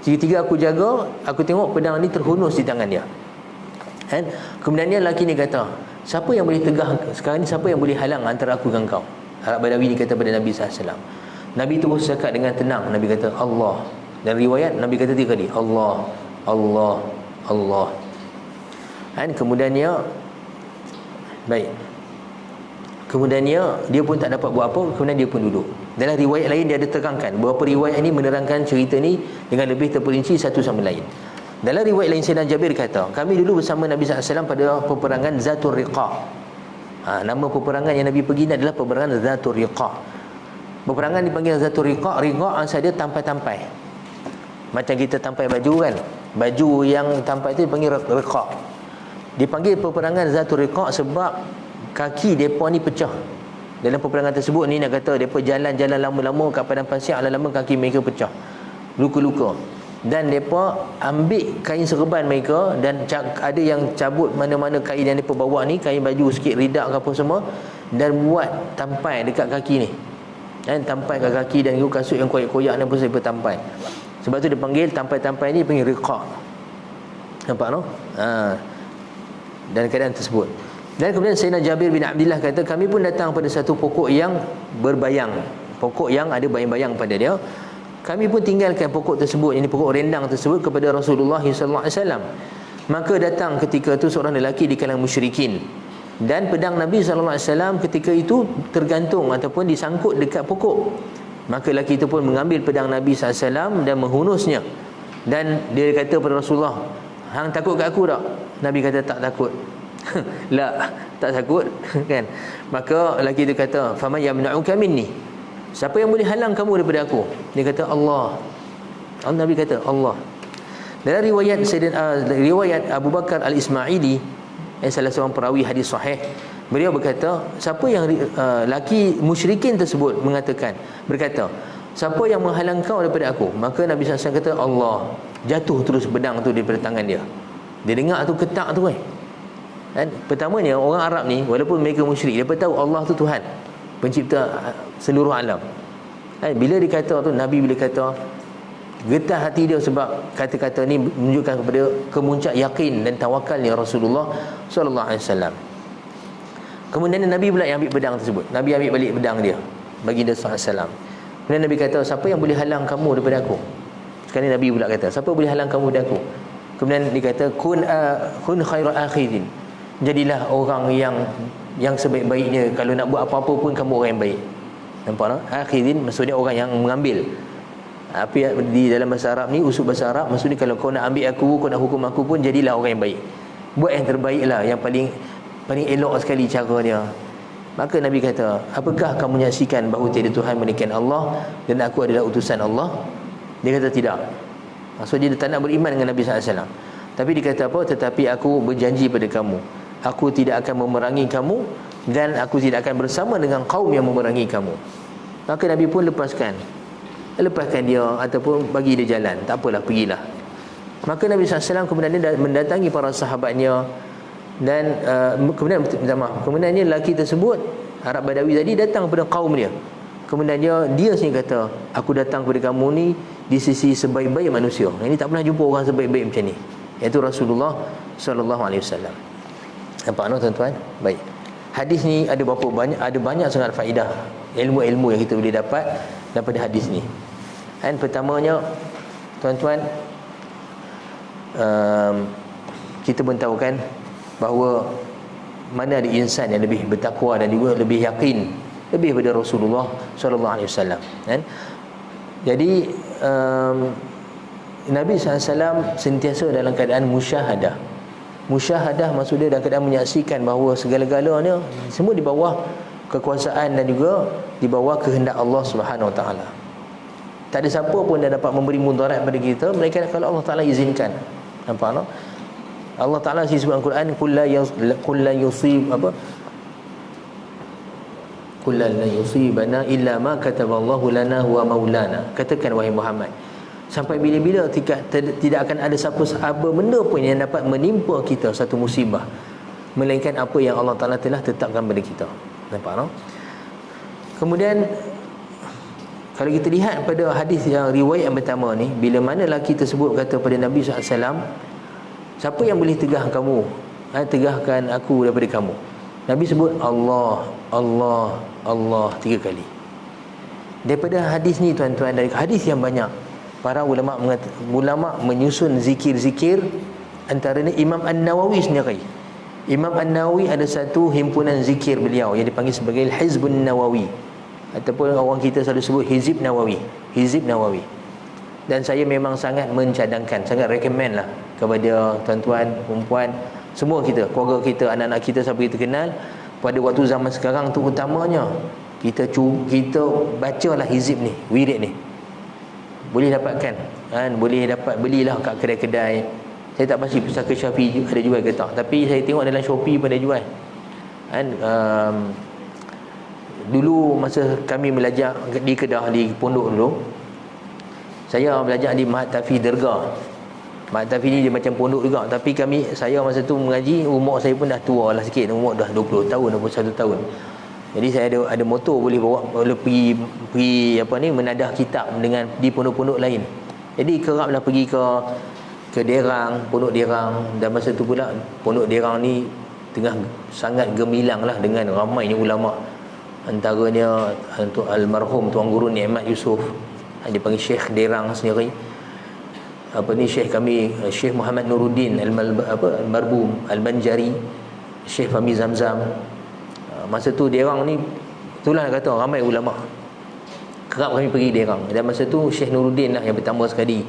[SPEAKER 1] Ketika aku jaga, aku tengok pedang ni terhunus di tangan dia. Kan? Kemudiannya lelaki ni kata, siapa yang boleh tegah sekarang ni, siapa yang boleh halang antara aku dengan kau? Arab Badawi ni kata pada Nabi SAW. Nabi terus cakap dengan tenang. Nabi kata Allah. Dan riwayat Nabi kata 3 kali Allah, Allah, Allah. Dan kemudiannya dia pun tak dapat buat apa. Kemudian dia pun duduk. Dalam riwayat lain dia ada terangkan, beberapa riwayat ini menerangkan cerita ni dengan lebih terperinci satu sama lain. Dalam riwayat lain Sayyidina Jabir kata, kami dulu bersama Nabi SAW pada peperangan Zatul Riqa. Nama peperangan yang Nabi pergi ni adalah peperangan Zatul Riqa. Peperangan dipanggil Zatul Riqa. Riqa asal dia tampai-tampai. Macam kita tampai baju kan, baju yang tampai itu dipanggil riqa. Dipanggil peperangan Zatul Riqa sebab kaki mereka ni pecah. Dalam peperangan tersebut ni nak kata mereka jalan-jalan lama-lama kat padang pasir, lama-lama kaki mereka pecah, luka-luka. Dan mereka ambil kain serban mereka, dan ada yang cabut mana-mana kain yang mereka bawa ni, kain baju sikit, ridak ke apa semua, dan buat tampai dekat kaki ni. Dan tampai kat kaki, dan kasut yang koyak-koyak ni pun mereka tampai. Sebab tu dia panggil tampai-tampai ni panggil riqa. Nampak no? Dan keadaan tersebut. Dan kemudian Sayyidina Jabir bin Abdullah kata, kami pun datang pada satu pokok yang berbayang, pokok yang ada bayang-bayang pada dia. Kami pun tinggalkan pokok tersebut, ini pokok rendang tersebut, kepada Rasulullah SAW. Maka datang ketika itu seorang lelaki di kalangan musyrikin, dan pedang Nabi SAW ketika itu tergantung ataupun disangkut dekat pokok. Maka lelaki itu pun mengambil pedang Nabi SAW dan menghunusnya. Dan dia kata kepada Rasulullah, hang takut kat aku tak? Nabi kata tak takut. La, tak takut kan. Maka lelaki itu kata, faman yamna'uka minni, siapa yang boleh halang kamu daripada aku? Dia kata Allah. Nabi kata Allah. Dalam riwayat Abu Bakar Al-Ismaili, salah seorang perawi hadis sahih, beliau berkata, siapa yang laki musyrikin tersebut berkata, siapa yang menghalang kau daripada aku? Maka Nabi SAW kata Allah. Jatuh terus pedang tu daripada tangan dia. Dia dengar tu ketak tu kan. Dan pertamanya orang Arab ni, walaupun mereka musyrik, dia tahu Allah tu Tuhan, pencipta seluruh alam. Bila dikata tu, Nabi bila kata, getah hati dia sebab kata-kata ni menunjukkan kepada kemuncak yakin dan tawakalnya Rasulullah SAW. Kemudian Nabi pula yang ambil pedang tersebut. Nabi ambil balik pedang dia, baginda SAW. Kemudian Nabi kata, siapa yang boleh halang kamu daripada aku? Sekarang Nabi pula kata, siapa boleh halang kamu daripada aku? Kemudian dia kata, kun khairul akhirin, jadilah orang yang sebaik-baiknya. Kalau nak buat apa-apa pun kamu orang yang baik. Nampak tak? Akhirin maksudnya orang yang mengambil. Tapi di dalam bahasa Arab ni, usul bahasa Arab, maksudnya kalau kau nak ambil aku, kau nak hukum aku pun, jadilah orang yang baik. Buat yang terbaik lah, yang paling elok sekali cara dia. Maka Nabi kata, apakah kamu menyaksikan bahawa tiada Tuhan melainkan Allah dan aku adalah utusan Allah? Dia kata tidak. So dia tak nak beriman dengan Nabi SAW. Tapi dia kata apa? Tetapi aku berjanji pada kamu, aku tidak akan memerangi kamu dan aku tidak akan bersama dengan kaum yang memerangi kamu. Maka Nabi pun lepaskan dia ataupun bagi dia jalan. Tak apalah, pergilah. Maka Nabi SAW kemudian dia mendatangi para sahabatnya. Dan kemudiannya lelaki tersebut, Arab Badawi tadi, datang kepada kaum dia. Kemudian dia sendiri kata, aku datang kepada kamu ni di sisi sebaik-baik manusia. Ini tak pernah jumpa orang sebaik-baik macam ni, iaitu Rasulullah SAW. Nampak no tuan-tuan? Baik. Hadis ni ada berapa banyak, ada banyak sangat faedah, ilmu-ilmu yang kita boleh dapat daripada hadis ni. Dan pertamanya, tuan-tuan, kita pun tahu kan bahawa mana ada insan yang lebih bertakwa dan juga lebih yakin lebih daripada Rasulullah sallallahu alaihi wasallam, kan? Jadi Nabi SAW sentiasa dalam keadaan musyahadah. Musyahadah maksudnya dalam keadaan menyaksikan bahawa segala-galanya semua di bawah kekuasaan dan juga di bawah kehendak Allah Subhanahu Wa Taala. Tak ada siapa pun yang dapat memberi mudarat pada kita melainkan kalau Allah Taala izinkan. Nampak tak? Allah Ta'ala sebut dalam Quran, qul la yusibana illa ma kataballahu lana huwa maulana. Katakan wahai Muhammad, sampai bila-bila tidak akan ada apa benda pun yang dapat menimpa kita satu musibah melainkan apa yang Allah Ta'ala telah tetapkan pada kita. Nampak tak? Kemudian kalau kita lihat pada hadis yang riwayat yang pertama ni, bila mana lelaki tersebut kata pada Nabi SAW, siapa yang boleh tegahkan aku daripada kamu? Nabi sebut Allah, Allah, Allah 3 kali. Daripada hadis ni tuan-tuan, dari hadis yang banyak, para ulama menyusun zikir-zikir. Antaranya Imam An-Nawawi sendiri. Imam An-Nawawi ada satu himpunan zikir beliau yang dipanggil sebagai Hizbun Nawawi, ataupun orang kita selalu sebut Hizib Nawawi. Hizib Nawawi. Dan saya memang sangat mencadangkan, sangat recommend lah kepada tuan-tuan, perempuan, semua kita, keluarga kita, anak-anak kita, siapa kita kenal, pada waktu zaman sekarang tu utamanya, kita bacalah hizib ni, wirid ni. Boleh dapatkan, kan? Boleh dapat, belilah kat kedai-kedai. Saya tak pasti Pustaka Syafi'i ada jual ke tak, tapi saya tengok dalam Shopee pun ada jual, kan? Dulu masa kami belajar di Kedah, di pondok dulu, saya belajar di Mahat Tafi Derga. Mahat Tafi ni dia macam pondok juga, tapi saya masa tu mengaji, umur saya pun dah tua lah sikit, umur dah 20 tahun, 21 tahun. Jadi saya ada motor boleh pergi menadah kitab dengan di pondok-pondok lain. Jadi keraplah pergi ke Derang, pondok Derang, dan masa tu pula pondok Derang ni tengah sangat gemilang lah dengan ramainya ulama. Antaranya almarhum Tuan Guru Nikmat Yusof, dia panggil Syekh Derang sendiri. Syekh kami, Syekh Muhammad Nuruddin Al-Marbum Al-Banjari, Syekh Fahmi Zamzam. Masa tu Derang ni, itulah kata ramai ulama. Kerap kami pergi Derang. Dan masa tu Syekh Nuruddin lah yang pertama sekali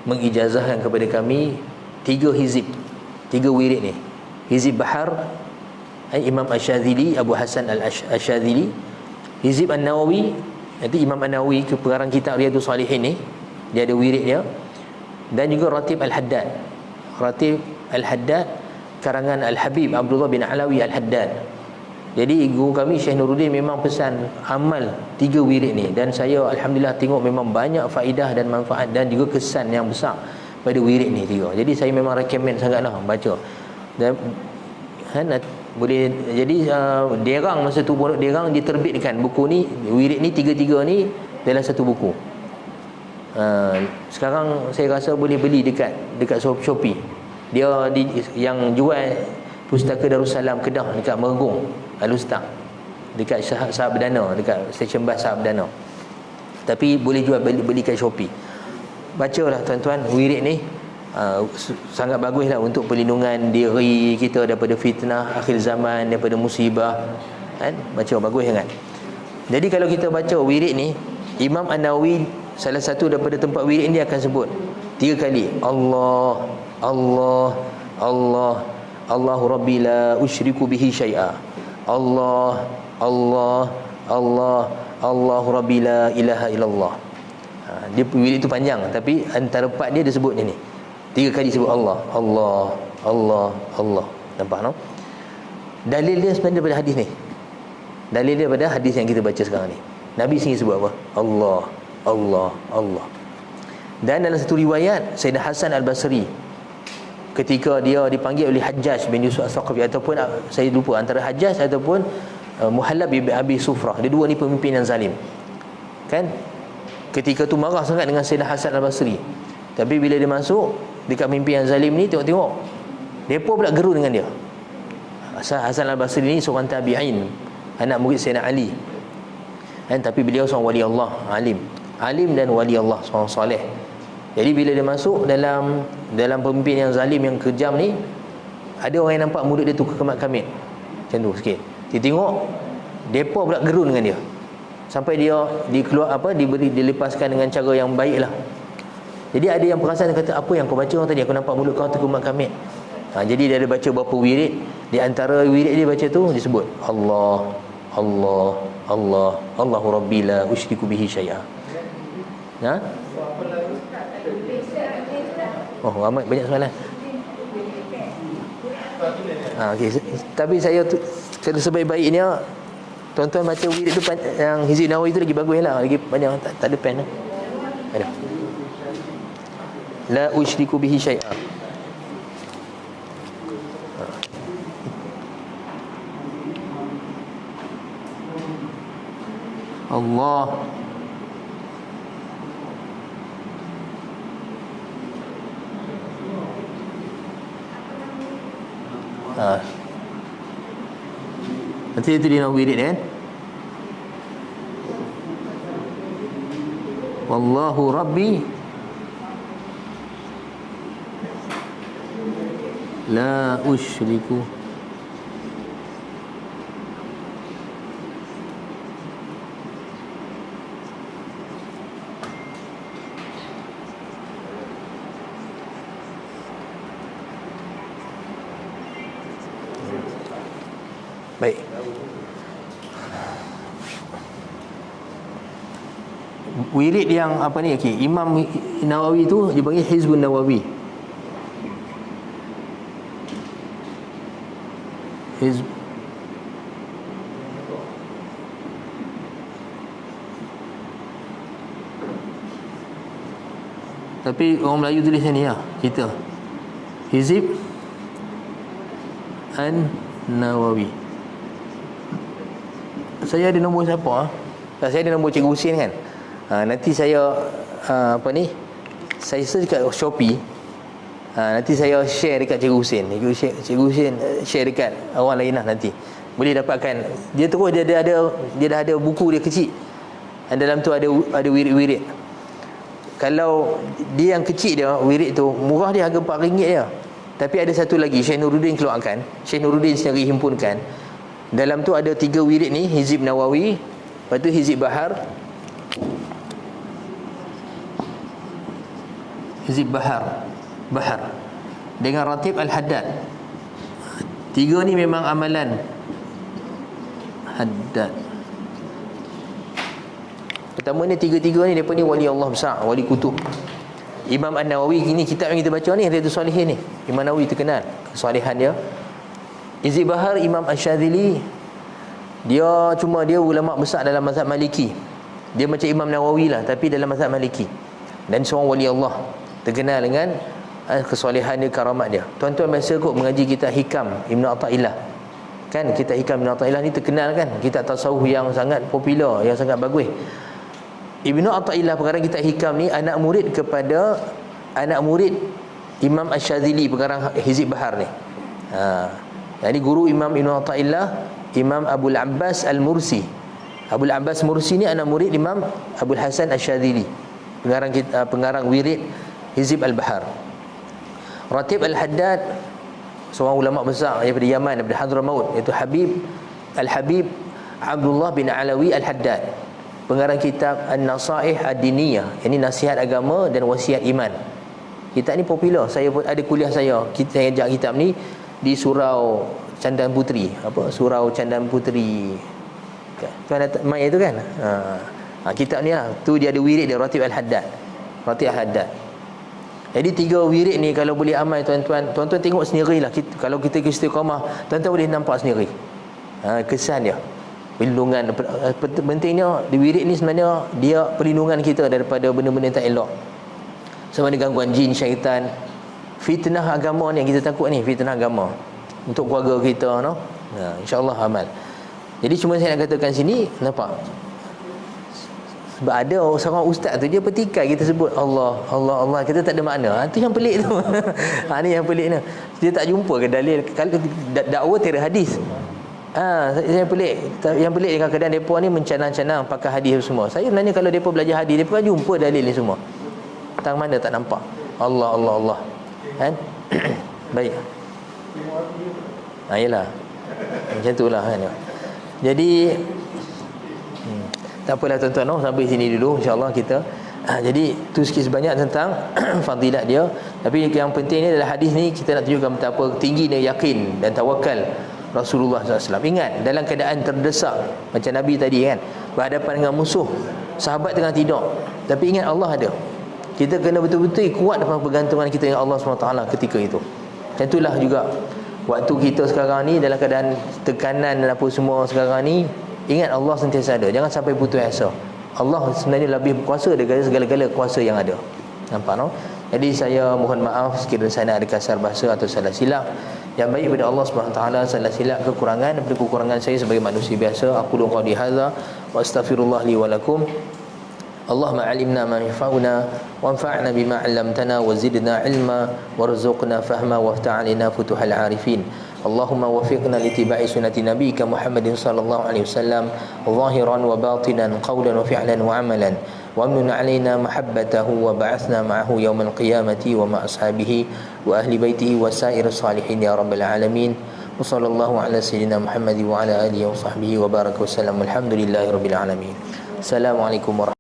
[SPEAKER 1] mengijazahkan kepada kami 3 hizib, 3 wirid ni. Hizib Bahar Imam Ash-Shadzili, Abu Hasan Al-Shadzili. Hizib An-Nawawi, nanti Imam An-Nawawi ke pengarang kitab Riyadhus Salihin ni, dia ada wirid dia. Dan juga Ratib Al-Haddad. Ratib Al-Haddad karangan Al-Habib Abdullah bin Alawi Al-Haddad. Jadi guru kami Syekh Nuruddin memang pesan amal 3 wirid ni, dan saya alhamdulillah tengok memang banyak faedah dan manfaat dan juga kesan yang besar pada wirid ni 3. Jadi saya memang recommend sangatlah baca. Dan boleh jadi Derang masa tu, pondok Derang diterbitkan buku ni, wirid ni 3 ni dalam satu buku. Sekarang saya rasa boleh beli dekat Shopee. Dia yang jual Pustaka Darussalam Kedah dekat Mergong Al-Ustaz, dekat Sahab Dana, dekat stesen bas Sahab Dana. Tapi boleh jual beli kat Shopee. Bacalah tuan-tuan wirid ni. Sangat baguslah untuk perlindungan diri kita daripada fitnah akhir zaman, daripada musibah, kan? Baca bagus sangat. Jadi kalau kita baca wirid ni, Imam An-Nawawi salah satu daripada tempat wirid ni akan sebut 3 kali Allah, Allah, Allah, Allahu Rabbi la usyriku bihi syai'a. Allah, Allah, Allah, Allahu Rabbi la ilaha illallah. Dia wirid itu panjang, tapi antara part dia sebut ni. 3 kali sebut Allah, Allah, Allah, Allah. Nampak no? Dalil dia sebenarnya daripada hadis ni. Dalil dia daripada hadis yang kita baca sekarang ni. Nabi sendiri sebut apa? Allah, Allah, Allah. Dan dalam satu riwayat Sayyidina Hasan Al-Basri, ketika dia dipanggil oleh Hajjaj bin Yusuf As-Saqafi, ataupun saya lupa antara Hajjaj ataupun Muhallab bin Abi Sufrah. Dia dua ni pemimpin yang zalim. Kan? Ketika tu marah sangat dengan Sayyidina Hasan Al-Basri. Tapi bila dia masuk dekat pemimpin yang zalim ni, tengok-tengok depa pula geru dengan dia. Hasan Al-Basri ni seorang tabi'in, anak murid Sayyidina Ali. Kan? Tapi beliau seorang wali Allah, alim dan wali Allah, seorang soleh. Jadi bila dia masuk dalam pemimpin yang zalim, yang kejam ni, ada orang yang nampak mulut dia tu kekemat-kamit macam tu sikit. Dia tengok, depa pula gerun dengan dia. Sampai dia dilepaskan dengan cara yang baik lah. Jadi ada yang perasan, kata, apa yang kau baca orang tadi? Aku nampak mulut kau terkemat-kamit. Jadi dia ada baca beberapa wirid. Di antara wirid dia baca tu, disebut Allah, Allah, Allah, Allahu Rabbi la usyriku bihi syai'a. Oh, ramai banyak soalan. Okey. Tapi saya tu, kalau sebaik-baiknya tuan-tuan baca wirid tu yang Hizib Nawawi tu lagi bagus lah, lagi banyak, tak ada pen. Ada. La usyriku bihi syai'a. Allah, nanti itu dia nak wirid kan. Wallahu Rabbi la usyriku baik. Wirid yang apa ni, okey, Imam Nawawi tu dipanggil Hizbun Nawawi. Hizb. Tapi orang Melayu tulis ni lah, kita Hizib An-Nawawi. Saya ada nombor siapa? Saya ada nombor Cikgu Husin kan. Nanti saya saya search dekat Shopee. Nanti saya share dekat Cikgu Husin. Cikgu Husin share dekat orang lain lah nanti. Boleh dapatkan. Dia terus dia dah ada buku dia kecil. Dan dalam tu ada wirid-wirid. Kalau dia yang kecil dia, wirid tu murah dia, harga RM4 dia. Tapi ada satu lagi Syekh Nuruddin keluarkan. Syekh Nuruddin sendiri himpunkan. Dalam tu ada 3 wirid ni, Hizib Nawawi, lepas tu Hizib Bahar, Hizib Bahar dengan Ratib Al-Haddad. 3 ni memang amalan Haddad. Pertama ni, 3 ni depa ni wali Allah besar, wali kutub. Imam An-Nawawi ni, kitab yang kita baca ni, Riyadhus Salihin ni, Imam Nawawi terkenal kesalihan dia. Hizib Bahar, Imam Asy-Syadzili, dia ulama besar dalam mazhab Maliki. Dia macam Imam Nawawi lah, tapi dalam mazhab Maliki. Dan seorang wali Allah, terkenal dengan kesalihan dia, karamat dia. Tuan-tuan biasa kot mengaji kitab Hikam Ibn Athaillah. Kan kitab Hikam Ibn Athaillah ni terkenal kan, kitab tasawuf yang sangat popular, yang sangat bagus. Ibn Athaillah pengarang kitab Hikam ni anak murid Imam Asy-Syadzili, pengarang Hizib Bahar ni. Jadi guru Imam Ibn Athaillah, Imam Abul Abbas Al-Mursi. Abul Abbas Mursi ni anak murid Imam Abul Hasan Asy-Syadzili, pengarang wirid Hizib Al-Bahar. Ratib Al-Haddad, seorang ulama besar daripada Yaman, daripada Hadramaut, iaitu Al-Habib Abdullah bin Alawi Al-Haddad, pengarang kitab An-Nasaih Ad-Diniyah, ini nasihat agama dan wasiat iman. Kitab ni popular. Saya pun ada kuliah saya ajak kitab ni di Surau Candan Puteri. Surau Candan Puteri Tuan mai itu kan. Kitab ni lah. Tu dia ada wirid dia, Ratib Al-Haddad. Ratib Al-Haddad. Jadi 3 wirid ni kalau boleh amal tuan-tuan tengok sendirilah. Kalau kita istiqamah, tuan-tuan boleh nampak sendiri. Kesan dia. Perlindungan pentingnya di wirid ni sebenarnya dia perlindungan kita daripada benda-benda tak elok. Sama ada gangguan jin, syaitan, fitnah agama ni yang kita takut ni, fitnah agama untuk keluarga kita, no. InsyaAllah amal. Jadi cuma saya nak katakan sini, nampak? Sebab ada seorang ustaz tu dia petikai kita sebut Allah, Allah, Allah, kita tak ada makna. Itu yang pelik tu. Ni yang pelik ni. Dia tak jumpa ke dalil kalau dakwah tiada hadis. Saya pelik. Yang pelik kadang-kadang depa ni mencanang-canang pakai hadis semua. Saya sebenarnya kalau depa belajar hadis, depa jumpa dalil ni semua. Tang mana tak nampak. Allah, Allah, Allah. Kan? Baik. Yalah. Macam itulah kan. Jadi tak apalah tuan-tuan, sampai sini dulu insya-Allah kita. Jadi tu sikit sebanyak tentang fadilat dia. Tapi yang penting ni adalah hadis ni kita nak tunjukkan betapa tingginya yakin dan tawakal Rasulullah SAW. Ingat dalam keadaan terdesak macam Nabi tadi kan, berhadapan dengan musuh, sahabat tengah tidur, tapi ingat Allah ada. Kita kena betul-betul kuat dalam pergantungan kita dengan Allah SWT ketika itu. Dan itulah juga waktu kita sekarang ni dalam keadaan tekanan dan apa semua sekarang ni, ingat Allah sentiasa ada. Jangan sampai putus asa. Allah sebenarnya lebih berkuasa daripada segala-gala kuasa yang ada. Nampak, no? Jadi saya mohon maaf sekiranya saya ada kasar bahasa atau salah silap. Yang baik daripada Allah Subhanahu taala, salah silap kekurangan daripada kekurangan saya sebagai manusia biasa. Aku qali hadza wa astaghfirullah li wa lakum. Allahumma alimna ma yanfa'una wanfa'na bima 'allamtana wa zidna 'ilma warzuqna fahma waftah 'alaina futuhal 'arifin. Allahumma wafiqna litiba'i sunnati nabiyyika Muhammadin sallallahu alaihi wasallam zahiran wa batinan qawlan wa fi'lan wa 'amalan wa amnun 'alaina mahabbatahu wa ba'athna ma'ahu yawmal qiyamati wa ma ashabihi wa ahli baitihi wa sa'ir salihin ya rabbal alamin. Wa sallallahu ala sayyidina Muhammad wa ala alihi wa sahbihi wa baraka wa sallam. Alhamdulillahirabbil alamin. Assalamualaikum warahmatullahi